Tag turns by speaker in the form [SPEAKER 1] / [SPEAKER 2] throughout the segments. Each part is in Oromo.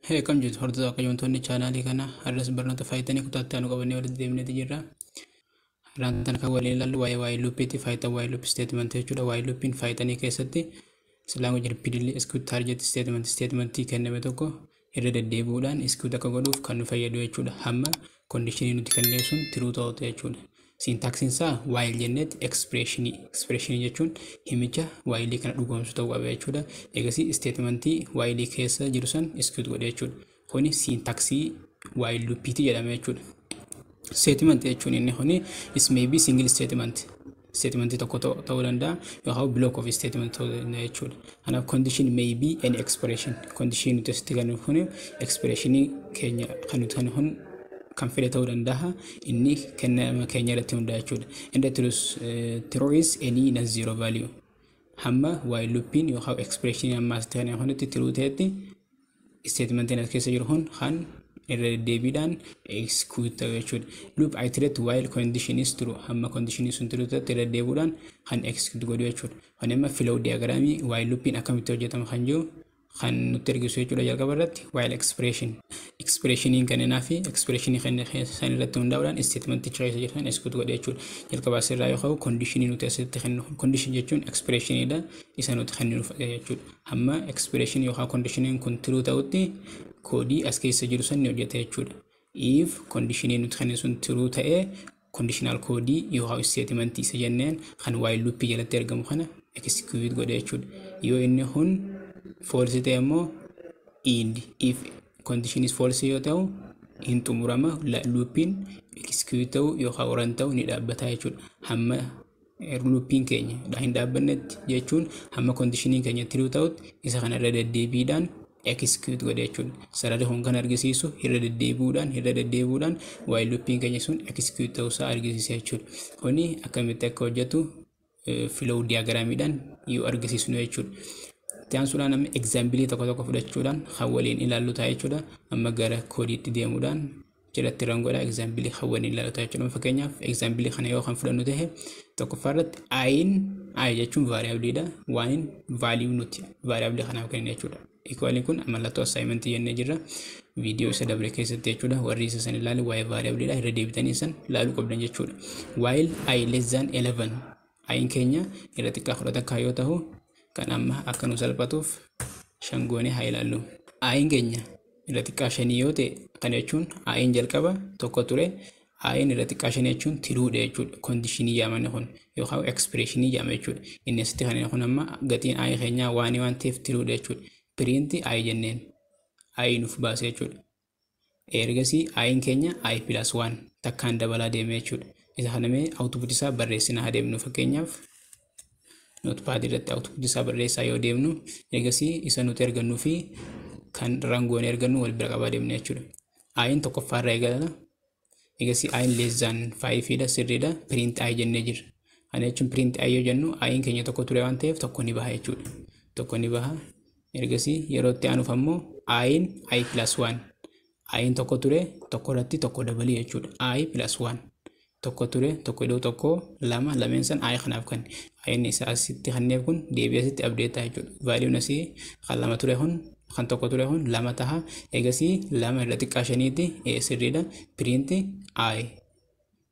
[SPEAKER 1] Kam jirtu hordoftoota qayyomtoonni chaanaalii kana har'as barnoota faayitanii kutaatti aanu qabannee walitti deemneeti jirra. Har'aan tan kan waliin ilaallu waa'ee waa'ee luppiitti faayitaa waa'ee luppii statementii jechuudha. Waa'ee luppiin faayitanii keessatti silaan hojii repeatedly execute target statementii kenname tokko irra deddeebi'uudhaan execute akka godhuuf kan nu fayyadu jechuudha. Hamma conditionii nuti kennee sun true ta'u jechuudha. Syntaxiin isaa while jennet expressionii jechuun himicha while kana dhugoomsu ta'uu qaba jechuudha. Eegasii statementii while keessa jiru san execute godhe jechuudha. Kuni syntaxii while loopiiti jedhama jechuudha. Statement jechuun inni kuni is maybe single statement tokko ta'uu danda'a yookaan block of statement ta'uu danda'a jechuudha. Kanaaf condition may be any expression. Condition nuti asitti kan kuni expressionii keenya kan nuti kan fedhe ta'uu danda'a inni kennama keenya irratti hundaa'e jechuudha. Inni true is any non-zero value. Hamma while loopin yookaan expression amma asitti kan hundatti true ta'etti statementiin as keessa jiru kan irra deddeebiidhaan execute ta'u jechuudha. Loop iterate while condition is true. Hamma condition sun true ta'etti irra deddeebiidhaan kan execute godhu jechuudha. Kan amma flow diagramii while loopin akkamitti hojjetama kan jiru kan nuti argisu jechuudha jalqaba irratti while expressionii kennaa fi expressionii kan san irratti hundaa'uudhaan statementicha keessa jiran execute godhe jechuudha. Jalqaba asirraa yoo ta'u conditionii nuti asitti kennu condition jechuun expressioniidha isa nuti kennu jechuudha. Hamma expression yookaan conditioniin kun true ta'utti koodii as keessa jiru san ni hojjeta jechuudha. If conditionii nuti kennu sun true ta'ee conditional koodii yookaan statementii isa jenneen kan while loop jalatti argamu kana execute godhe jechuudha. Yoo inni kun false ta'e immoo if condition is false yoo ta'u hin xumurama loopin execute ta'u yookaan run ta'u ni dhaabbata jechuudha. Hamma loopin keenya hin dhaabbannetti jechuun hamma conditionii keenya true ta'utti isa kana irra deddeebiidhaan execute godhe jechuudha. Sararri kun kan argisiisu irra deddeebiidhaan while loopin keenya sun execute ta'uu isaa argisiisa jechuudha. Kuni akkamitti akka hojjetu flow diagramiidhaan yoo argisiisnu jechuudha. Taansuudhaan amma example tokko fudhachuudhaan kan waliin ilaallu ta'a jechuudha. Amma gara koodiitti deemuudhaan jalatti rangoodha example kan waliin ilaallu ta'a jechuudha. Fakkeenyaaf example kana yoo kan fudhannu ta'e tokkoffaarratti i jechuun variableedha. Waan value nuti variable kanaaf kennu jechuudha. Equal kun mallattoo assignment jennee jirra. Video isa dabre keessatti jechuudha. Warri isa san ilaalu waa'ee variableedha irra deebitanii san ilaaluu qabdan jechuudha. While I less than 11 i keenya irra xiqqaa 10 yoo ta'u kan amma akka nu salphatuuf shangoonee haa ilaallu. Ayin keenya irra xiqqaa 5 yoo ta'e kan jechuun ayin jalqaba tokko ture ayin irra xiqqaa 5 jechuun tiruudha jechuudha. Conditionii yaamane kun yookaan expressionii yaama jechuudha. Inni asitti kan kun amma gatiin ayin keenyaa waan ta'eef tiruudha jechuudha. Print ayi jenneen ayi nuuf baase jechuudha. Ergasii ayin keenya ayi plus 1 takkaan dabalaa deeme jechuudha. Isa kanamee output isaa barreessinaa haa deemnu fakkeenyaaf. Notepad irratti output isaa barreessaa yoo deemnu eegasii isa nuti ergannuu fi kan rangoon ergannu wal bira qabaa deemna jechuudha. Ayin tokkoffaarraa eegala. Eegasii ayin less than 5 dha sirriidha. Print ayi jennee jirra. Kana jechuun print ayi yoo jennu ayin keenya tokko ture waan ta'eef tokko ni baha jechuudha. Tokko ni baha. Ergasii yeroo itti aanuuf ammoo ayin ayi plus 1. Ayin tokko ture tokko irratti tokko dabalii jechuudha. Ayi plus 1. Tokko ture tokko iddoo tokko lama lameen san ayi kanaaf kan ayin isa asitti kanneef kun deebi'ee asitti update ta'a jechuudha. Value nasi kan lama ture kun kan tokko ture kun lama taha eegasii lama irra xiqqaa 5 sirriidha. Print ayi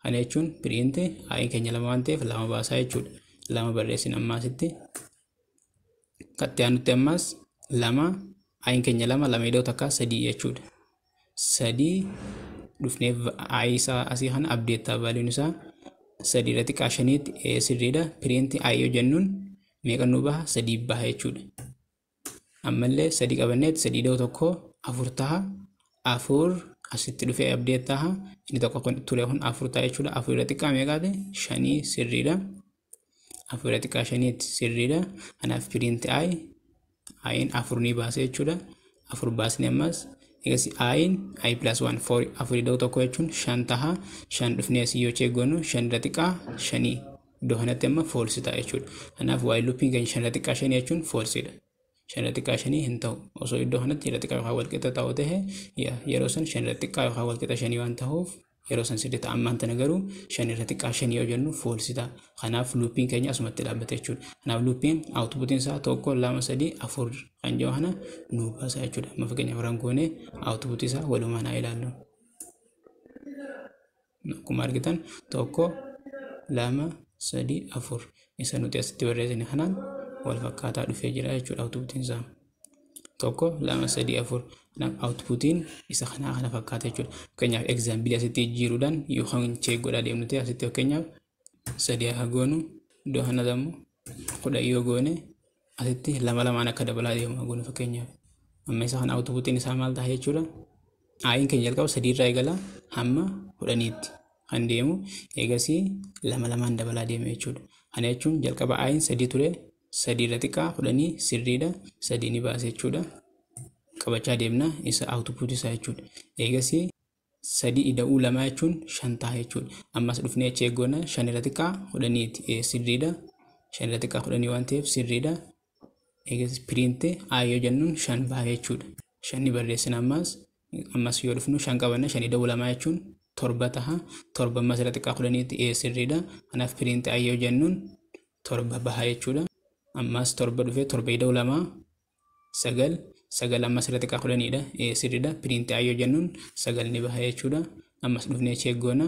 [SPEAKER 1] kana jechuun print ayi keenya lama waan ta'eef lama baasaa jechuudha. Lama barreessin amma asitti kattee aanutti ammas lama ayin keenya lama iddoo takka 3 jechuudha. 3 dhufneef ayi isaa asii kana update ta'a value isaa 3 irra xiqqaa 5 sirriidha. Print ayi yoo jennuun meeqa nu baha 3 baha jechuudha. Ammallee 3 qabanneet 3 iddoo tokko 4 taha 4 asitti dhufee update taha inni tokko ture kun 4 ta'a jechuudha. 4 irra xiqqaa meeqaate 5 sirriidha. 4 irra xiqqaa 5 sirriidha. Kanaaf print ayin 4 ni baase jechuudha. 4 baasne ammas eegasii ayin ayi plus 1 4 iddoo tokko jechuun 5 taha 5 dhufnee asii yoo cheeggoonu 5 irra xiqqaa 5 iddoo kanatti amma false ta'a jechuudha. Kanaaf while loopin keenya 5 irra xiqqaa 5 jechuun falseedha. 5 irra xiqqaa 5 hin ta'u osoo iddoo kanatti irra xiqqaa yookaan wal qixa ta'u ta'e yeroo san 5 irra xiqqaa yookaan wal qixa 5 waan ta'uuf yeroo san sirriitti ammaan tana garuu shan irratti xiqqaa shanii yoo jennu foolsita. Kanaaf luuppiin keenya asumatti dhaabbata jechuudha. Kanaaf luuppiin outputiin isaa 1 2 3 4 kan jiru kana nu baasa jechuudha. Amma fakkeenyaaf rangoonee outputii isaa walumaan haa ilaallu. Akkuma argitan 1 2 3 4 isa nuti asitti barreessine kanaan wal fakkaataa dhufee jira jechuudha outputiin isaa. 1 2 3 4 kanaaf outputiin isa kana fakkaata jechuudha. Fakkeenyaaf example asitti jiruudhaan yookaan check godhaa deemnu ta'e asitti fakkeenyaaf 3 haa goonu iddoo kana immoo 10 yoo goone asitti 2 akka dabalaa deemu haa goonu fakkeenyaaf. Amma isa kana outputiin isaa maal ta'a jechuudha. Ayin keenya jalqaba 3 irraa eegala hamma 10tti kan deemu eegasii 2 dabalaa deema jechuudha. Kana jechuun jalqaba ayin 3 ture 3 irra xiqqaa 10 sirriidha 3 ni baasa jechuudha. Qabachaa deemna isa output isaa jechuudha. Eegasii 3 ida'uu 2 jechuun 5 ta'a jechuudha. Ammas dhufnee check goona 5 irra xiqqaa 10tti sirriidha 5 irra xiqqaa 10 waan ta'eef sirriidha. Eegasii print yoo jennuun 5 baha jechuudha. 5 barreessina ammas yoo dhufnu 5 qabanna 5 ida'uu 2 jechuun 7 taha 7 ammas irra xiqqaa 10tti sirriidha. Kanaaf print yoo jennuun 7 baha jechuudha. Ammas 7 dhufee 7 ida'uu 2 9 ammas irra xiqqaa 10dha sirriidha. Print yoo jennuun 9 ni baha jechuudha. Ammas dhufnee check goona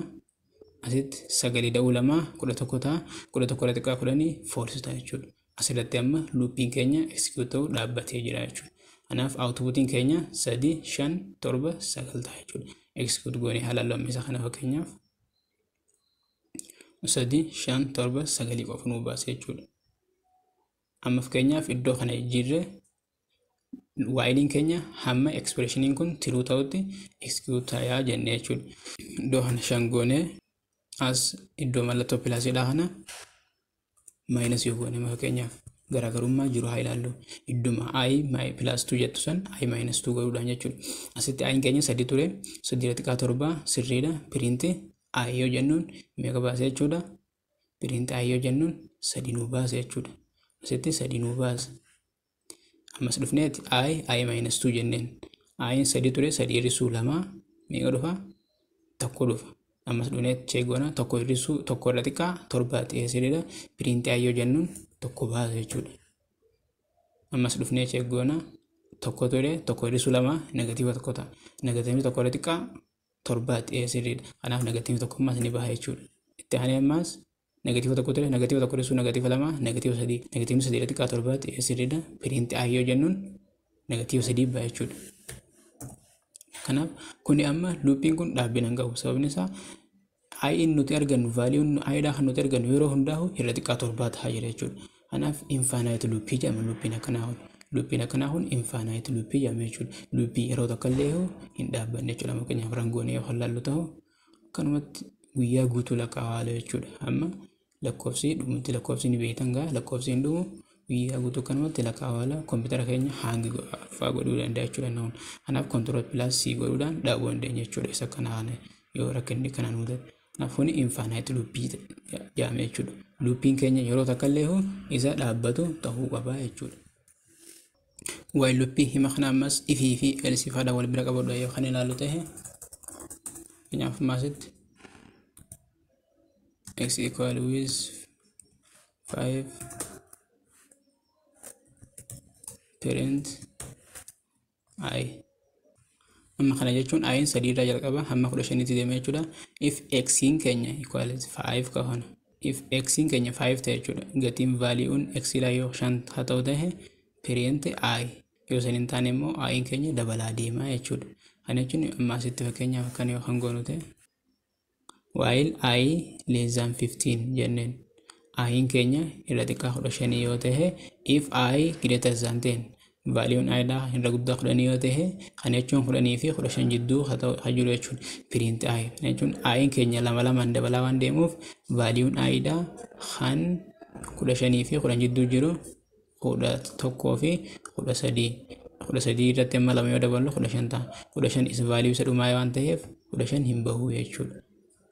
[SPEAKER 1] asitti 9 ida'uu 2 11 ta'a 11 irra xiqqaa 10 false ta'a jechuudha. Asirratti amma looppiin keenya execute ta'uu dhaabbatee jira jechuudha. Kanaaf outputiin keenya 3 5 7 9 ta'a jechuudha. Execute goonee haalalloo amma isa kana fakkeenyaaf 3 5 7 9 qofa nu baase jechuudha. Amma fakkeenyaaf iddoo kana jirre whilein keenya hamma expressioniin kun true ta'utti execute ta'aa jennee jechuudha. Iddoo kana 5 goonee as iddoo mallattoo pilaasiidha kana minus yoo goone fakkeenyaaf garaagarummaa jiru haa ilaallu. Idduma I +2 jettu san I -2 godhuudhaan jechuudha. Asitti I keenya 3 ture 3 irra xiqqaa 7 sirriidha. Print I yoo jennuun meeqa baase jechuudha. Print I yoo jennuun 3 nu baase jechuudha. Asitti 3 nu baase. Ammas dhufneeti I -2 jenneen. I 3 ture 3 hir'isuu 2 meeqa dhufa? 1 dhufa. Ammas dhufneeti check goona 1 hir'isuu 1 irra xiqqaa 7 ta'ee sirriidha. Print I yoo jennuun 1 baase jechuudha. Ammas dhufnee check goona 1 ture 1 hir'isuu 2 negatiiva 1 ta'a. Negatiivni 1 irra xiqqaa 7 ta'ee sirriidha. Kanaaf negatiivni 1 ammas ni baha jechuudha. Itti aanee ammas negatiiva 1 ture negatiiva 1 hir'isuu negatiiva 2 negatiiva 3 negatiivni 3 irra xiqqaa 7 ta'ee sirriidha. Print I yoo jennuun negatiiva 3 baha jechuudha. Kanaaf kuni amma looppiin kun dhaabbina hin qabu. Sababni isaa I nuti argannu vaaliiwwan I dha kan nuti argannu yeroo hundaa'u irra xiqqaa 7 ta'a jira jechuudha. Kanaaf infinite loopii jedhama looppiin akkanaa kun. Looppiin akkanaa kun infinite loopii jedhama jechuudha. Loopii yeroo tokko illee hin dhaabbanne jechuudha. Fakkeenyaaf rangoonee yoo hallaallu ta'u akkanumatti guyyaa guutuu lakkaa'aa jechuudha. Amma lakkoofsi dhumutti lakkoofsi ni beektan gaa lakkoofsi hin dhumu guyyaa guutuu akkanumatti lakkaa'aa kompiitara keenya hangi fa'aa godhuu danda'a jechuudha. Kanaaf control+C godhuudhaan dhaabuu dandeenya jechuudha. Isa kanaan yoo rakkinni kana nu ta'e. Kanaafuu infinite loopii jedhama jechuudha. Looppiin keenya yeroo takka illee isa dhaabbatu ta'uu qaba jechuudha. While loopii hima kana ammas ifii fi else faadha wal bira qabudha yoo kan ilaallu ta'e fakkeenyaaf maasitti x equal with 5 parent I. Amma kana jechuun ayin 3 irraa jalqaba hamma 15tti deema jechuudha. If x in keenya equal 5 kahana. If x in keenya 5 ta'e jechuudha. Gatiin vaalii'uun x irraa yoo 5 haa ta'u ta'e parent I yoo san hin taane immoo I keenya dabalaa deema jechuudha. Kana jechuun amma asitti fakkeenyaaf akkan yoo kan goonu ta'e while I less than 15 jenneen I keenya irra xiqqaa 15 yoo ta'e if I greater than 10 vaaliiwwan I dha irra guddaa 10 yoo ta'e kana jechuun 10 fi 15 jidduu haa jiru jechuudha. Print I kana jechuun I keenya lama dabalaa waan deemuuf vaaliiwwan I dha kan 15 fi 10 jidduu jiru 11 fi 13 irratti amma 2 yoo daballu 15 ta'a. 15 is value isa dhumaa waan ta'eef 15 hin bahu jechuudha.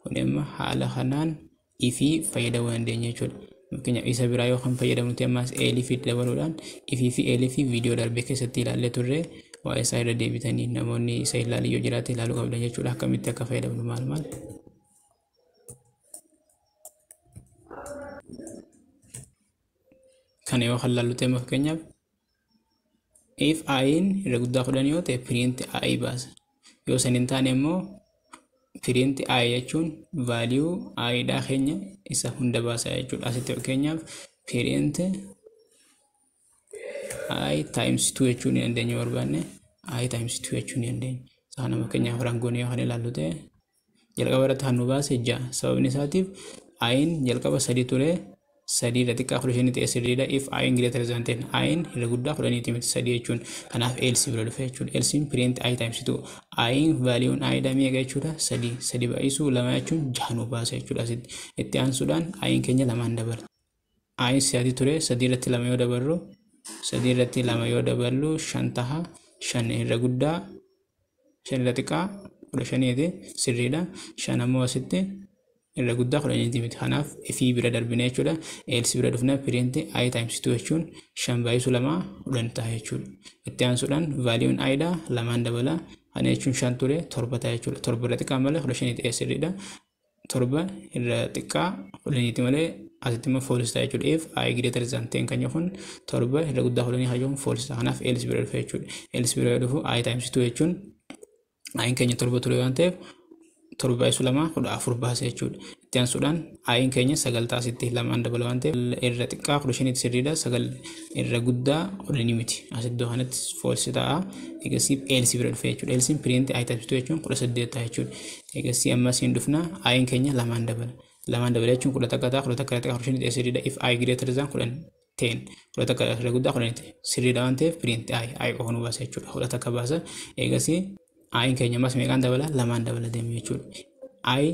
[SPEAKER 1] Kun amma haala kanaan ifii fayyadamuu dandeenya jechuudha. Fakkeenya isa biraa yoo kan fayyadamnuti ammas elif dabaluudhaan ifii fi elif viidiyoo darbee keessatti ilaallee turre waa'ee isaa irra deebitanii namoonni isa ilaaluu yoo jiraate ilaaluu qabdan jechuudha. Akkamitti akka fayyadamnu maal kana yoo kan laallu ta'e fakkeenyaaf if ayin irra guddaa kudhan yoo ta'e print ay baasa. Yoo san hin taane immoo print ay jechuun value ay dhaa keenya isa hunda baasa jechuudha. Asitti fakkeenyaaf print ay times 2 jechuun ni dandeenya barbaanne ay times 2 jechuun ni dandeenya. Sana fakkeenyaaf rangoon yoo kan ilaallu ta'e jalqaba irratti kan nu baase 6. Sababni isaatiif ayin jalqaba 3 ture 3 irra xiqqaa 15 ta'e sirriidha. If ayin greater than 10 ayin irra guddaa 10 miti 3 jechuun kanaaf else bira dhufe jechuudha. Else print ay times 2 ayin value ay dhaa meeqa jechuudha 3 baay'isuu 2 jechuun 6 nu baasa jechuudha. Asitti itti aansuudhaan ayin keenya lamaan dabala. Ayin 3 ture 3 irratti 2 yoo daballu 3 irratti 2 yoo daballu 5 taha 5 irra guddaa 5 irra xiqqaa 15 sirriidha. 5 ammoo asitti irra guddaa 10 miti. Kanaaf ifii bira darbine jechuudha. Else bira dhufna print ay times 2 jechuun 5 baay'isuu 2 10 ta'a jechuudha. Itti aansuudhaan value ay dhaa lamaan dabala. Kana jechuun 5 ture 7 ta'a jechuudha. 7 irra xiqqaa malee 15 ta'e sirriidha. 7 irra xiqqaa 10 malee asitti immoo false ta'a jechuudha. If ay greater than 10 kan jechuun 7 irra guddaa 10 kan jechuun false ta'a. Kanaaf else bira dhufe jechuudha. Else bira dhufu ay times 2 jechuun ayin keenya 7 ture waan ta'eef 7 baay'isuu 2 14 baasa jechuudha. Itti aansuudhaan ayin keenya 9 ta'a asitti lamaan dabala waan ta'eef irra xiqqaa 15 sirriidha. 9 irra guddaa 10 miti. Asitti kanatti false ta'a. Eegasii else bira dhufe jechuudha. Else print ay times 2 jechuun 18 ta'a jechuudha. Eegasii ammas hin dhufna ayin keenya lamaan dabala. Lamaan dabala jechuun 10 ta'a 10 ta'a 15 sirriidha. If ay greater than 10 irra guddaa 10 sirriidha waan ta'eef print ay qofa nu baasa jechuudha. 10 baasa. Eegasii ayin keenya mas meeqaan dabala lamaan dabala deeme jechuudha. Ay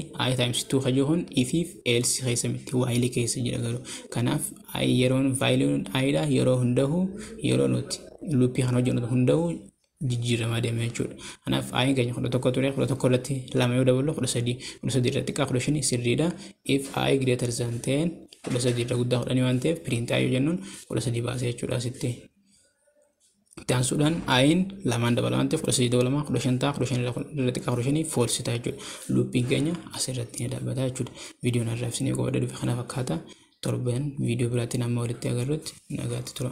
[SPEAKER 1] times 2 kajuun ifif else keessa miti while keessa jira garuu. Kanaaf ay yeroon value ay dha yeroo hundahu yeroo nuti loopii kan hojjennu hundahu jijjiiramaa deeme jechuudha. Kanaaf ayin keenya 11 ture 11 irratti 2 yoo daballu 13 irratti xiqqaa 15 sirriidha. If ay greater than 10 13 irra guddaa 10 waan ta'eef print ay yoo jennuun 13 baasa jechuudha. Asitti itti aansuudhaan ayin lamaan dabala waan ta'eef 13 dabalamaa 15 ta'a 15 irra xiqqaa 15 false ta'a jechuudha. Loopiin keenya asirratti ni dhaabbata jechuudha. Viidiyoon arraabsinee qofa dhufe kana fakkaata. Torban viidiyoo biraatiin amma walitti agarrutti nagaatti tura.